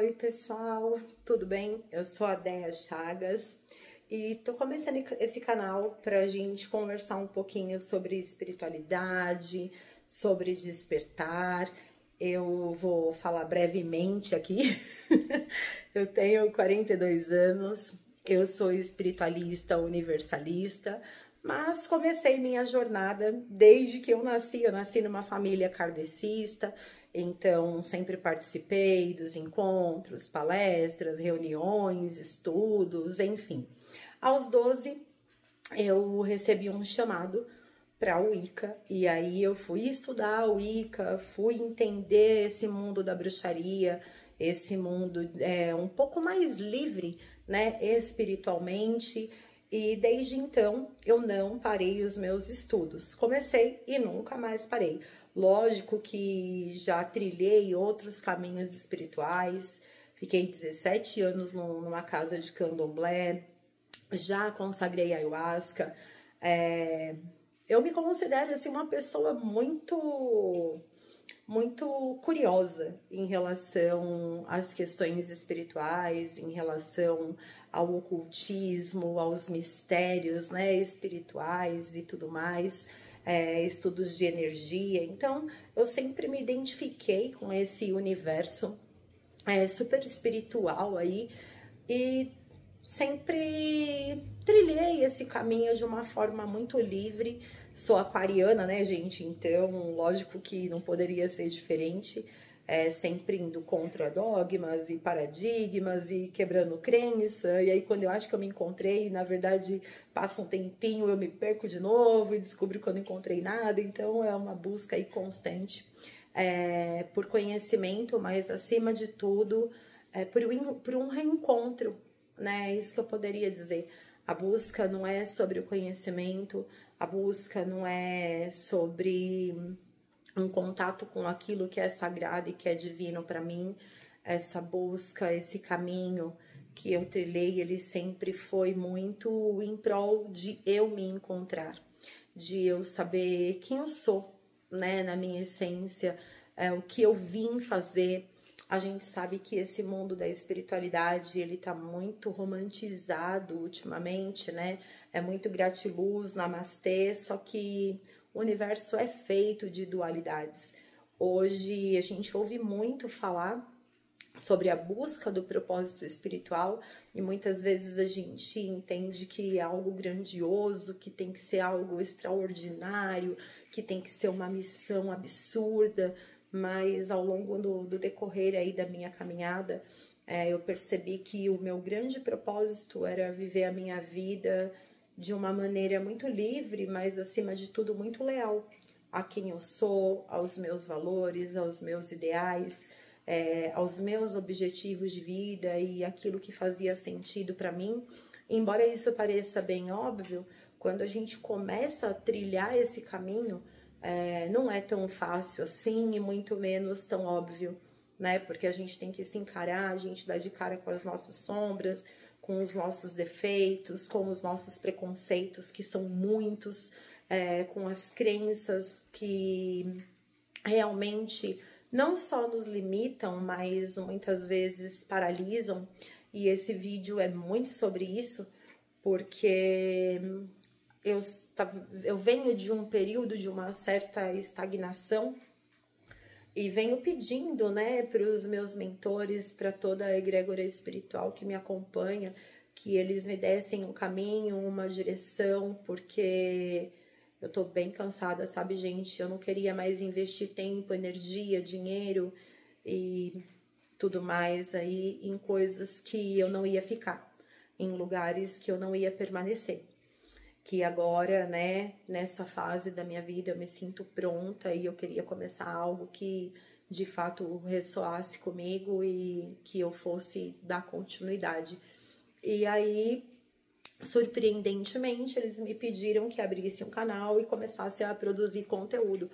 Oi, pessoal, tudo bem? Eu sou a Déia Chagas e tô começando esse canal pra gente conversar um pouquinho sobre espiritualidade, sobre despertar. Eu vou falar brevemente aqui. Eu tenho 42 anos, eu sou espiritualista universalista, mas comecei minha jornada desde que eu nasci. Eu nasci numa família kardecista, então sempre participei dos encontros, palestras, reuniões, estudos, enfim. Aos 12, eu recebi um chamado para a Wicca, e aí eu fui estudar a Wicca, fui entender esse mundo da bruxaria, esse mundo um pouco mais livre, né, espiritualmente, e desde então eu não parei os meus estudos. Comecei e nunca mais parei. Lógico que já trilhei outros caminhos espirituais, fiquei 17 anos numa casa de candomblé, já consagrei ayahuasca. Eu me considero assim uma pessoa muito curiosa em relação às questões espirituais, em relação ao ocultismo, aos mistérios, né, espirituais e tudo mais, estudos de energia. Então, eu sempre me identifiquei com esse universo super espiritual aí e sempre trilhei esse caminho de uma forma muito livre. Sou aquariana, né, gente? Então, lógico que não poderia ser diferente. Sempre indo contra dogmas e paradigmas e quebrando crença. E aí, quando eu acho que eu me encontrei, na verdade, passa um tempinho, eu me perco de novo e descubro que eu não encontrei nada. Então, é uma busca aí constante por conhecimento, mas acima de tudo, por um reencontro, né? É isso que eu poderia dizer. A busca não é sobre o conhecimento, a busca não é sobre um contato com aquilo que é sagrado e que é divino para mim. Essa busca, esse caminho que eu trilhei, ele sempre foi muito em prol de eu me encontrar, de eu saber quem eu sou, né, na minha essência, o que eu vim fazer. A gente sabe que esse mundo da espiritualidade, ele tá muito romantizado ultimamente, né? É muito gratiluz, namastê, só que o universo é feito de dualidades. Hoje a gente ouve muito falar sobre a busca do propósito espiritual e muitas vezes a gente entende que é algo grandioso, que tem que ser algo extraordinário, que tem que ser uma missão absurda. Mas ao longo do decorrer aí da minha caminhada, eu percebi que o meu grande propósito era viver a minha vida de uma maneira muito livre, mas acima de tudo muito leal a quem eu sou, aos meus valores, aos meus ideais, aos meus objetivos de vida e aquilo que fazia sentido para mim. Embora isso pareça bem óbvio, quando a gente começa a trilhar esse caminho, não é tão fácil assim e muito menos tão óbvio, né? Porque a gente tem que se encarar, a gente dá de cara com as nossas sombras, com os nossos defeitos, com os nossos preconceitos, que são muitos, com as crenças que realmente não só nos limitam, mas muitas vezes paralisam. E esse vídeo é muito sobre isso, porque eu venho de um período de uma certa estagnação e venho pedindo, né, para os meus mentores, para toda a egrégora espiritual que me acompanha, que eles me dessem um caminho, uma direção, porque eu tô bem cansada, sabe, gente? Eu não queria mais investir tempo, energia, dinheiro e tudo mais aí em coisas que eu não ia ficar, em lugares que eu não ia permanecer. Que agora, né, nessa fase da minha vida, eu me sinto pronta e eu queria começar algo que de fato ressoasse comigo e que eu fosse dar continuidade. E aí, surpreendentemente, eles me pediram que abrisse um canal e começasse a produzir conteúdo,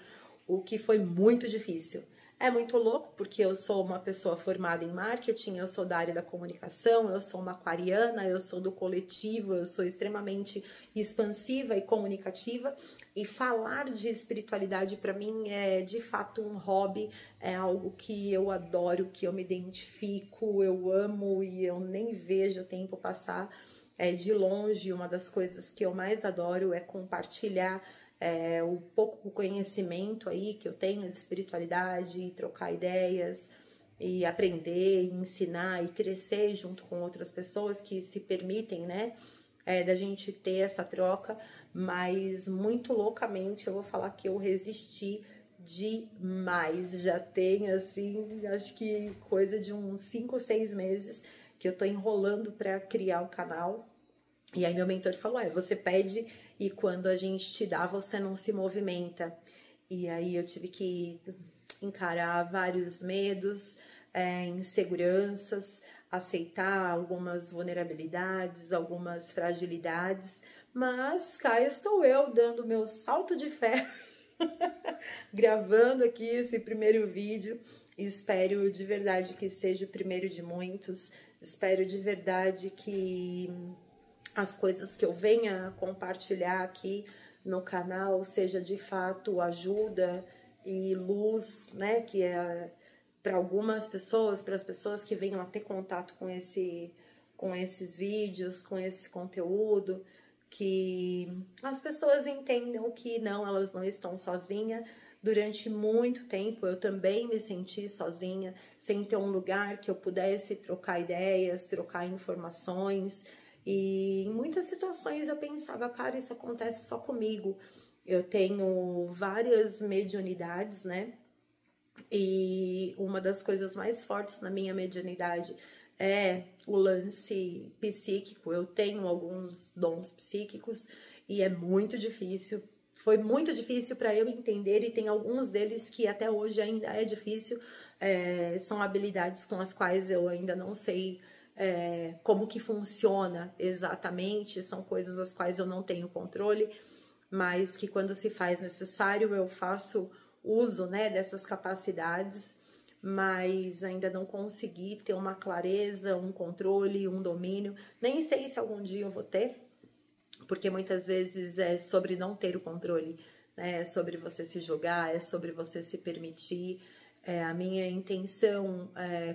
o que foi muito difícil. É muito louco, porque eu sou uma pessoa formada em marketing, eu sou da área da comunicação, eu sou uma aquariana, eu sou do coletivo, eu sou extremamente expansiva e comunicativa. E falar de espiritualidade para mim é de fato um hobby, é algo que eu adoro, que eu me identifico, eu amo e eu nem vejo o tempo passar. É de longe uma das coisas que eu mais adoro é compartilhar o pouco conhecimento aí que eu tenho de espiritualidade, e trocar ideias e aprender, e ensinar e crescer junto com outras pessoas que se permitem, né, da gente ter essa troca. Mas muito loucamente eu vou falar que eu resisti demais. Já tem assim, acho que coisa de uns 5 ou 6 meses que eu tô enrolando para criar o canal. E aí meu mentor falou, você pede e quando a gente te dá, você não se movimenta. E aí eu tive que encarar vários medos, inseguranças, aceitar algumas vulnerabilidades, algumas fragilidades, mas cá estou eu dando meu salto de fé, gravando aqui esse primeiro vídeo. Espero de verdade que seja o primeiro de muitos, espero de verdade que as coisas que eu venha compartilhar aqui no canal seja de fato ajuda e luz, né, que é para algumas pessoas, para as pessoas que venham a ter contato com esses vídeos, com esse conteúdo, que as pessoas entendam que não, elas não estão sozinhas. Durante muito tempo eu também me senti sozinha, sem ter um lugar que eu pudesse trocar ideias, trocar informações. E em muitas situações eu pensava, cara, isso acontece só comigo. Eu tenho várias mediunidades, né? E uma das coisas mais fortes na minha mediunidade é o lance psíquico. Eu tenho alguns dons psíquicos e é muito difícil. Foi muito difícil para eu entender, e tem alguns deles que até hoje ainda é difícil. São habilidades com as quais eu ainda não sei como que funciona exatamente, são coisas as quais eu não tenho controle, mas que quando se faz necessário eu faço uso, né, dessas capacidades, mas ainda não consegui ter uma clareza, um controle, um domínio. Nem sei se algum dia eu vou ter, porque muitas vezes é sobre não ter o controle, né? É sobre você se jogar, é sobre você se permitir. A minha intenção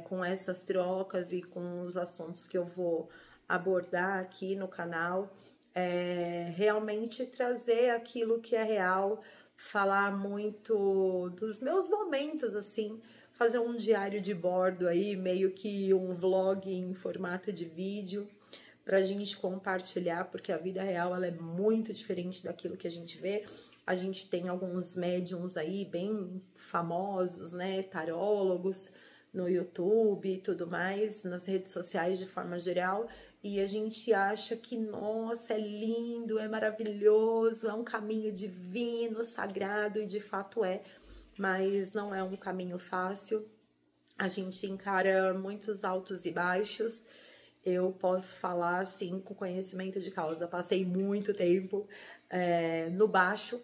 com essas trocas e com os assuntos que eu vou abordar aqui no canal é realmente trazer aquilo que é real, falar muito dos meus momentos, assim, fazer um diário de bordo aí, meio que um vlog em formato de vídeo, pra gente compartilhar, porque a vida real ela é muito diferente daquilo que a gente vê. A gente tem alguns médiums aí bem famosos, né, tarólogos no YouTube e tudo mais, nas redes sociais de forma geral, e a gente acha que, nossa, é lindo, é maravilhoso, é um caminho divino, sagrado, e de fato é, mas não é um caminho fácil. A gente encara muitos altos e baixos. Eu posso falar, assim, com conhecimento de causa. Passei muito tempo no baixo,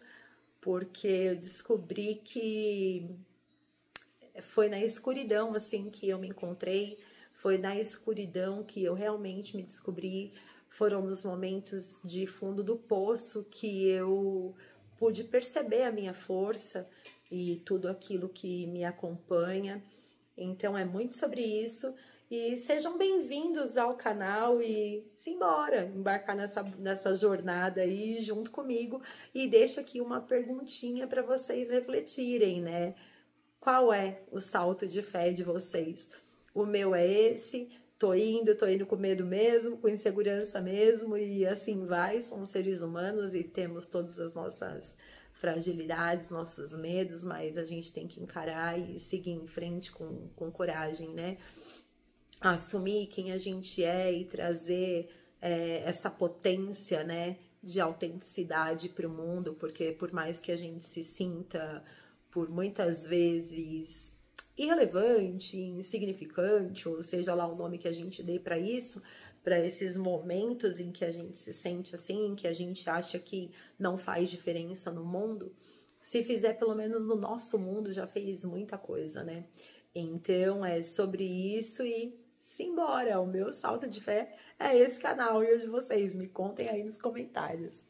porque eu descobri que foi na escuridão, assim, que eu me encontrei. Foi na escuridão que eu realmente me descobri. Foram nos momentos de fundo do poço que eu pude perceber a minha força e tudo aquilo que me acompanha. Então é muito sobre isso. E sejam bem-vindos ao canal e simbora embarcar nessa jornada aí junto comigo. E deixo aqui uma perguntinha para vocês refletirem, né? Qual é o salto de fé de vocês? O meu é esse, tô indo com medo mesmo, com insegurança mesmo, e assim vai. Somos seres humanos e temos todas as nossas fragilidades, nossos medos, mas a gente tem que encarar e seguir em frente com coragem, né? Assumir quem a gente é e trazer essa potência, né, de autenticidade para o mundo, porque por mais que a gente se sinta, por muitas vezes, irrelevante, insignificante, ou seja lá o nome que a gente dê para isso, para esses momentos em que a gente se sente assim, em que a gente acha que não faz diferença no mundo, Se fizer pelo menos no nosso mundo, já fez muita coisa, né? Então é sobre isso e simbora! O meu salto de fé é esse canal e o de vocês. Me contem aí nos comentários.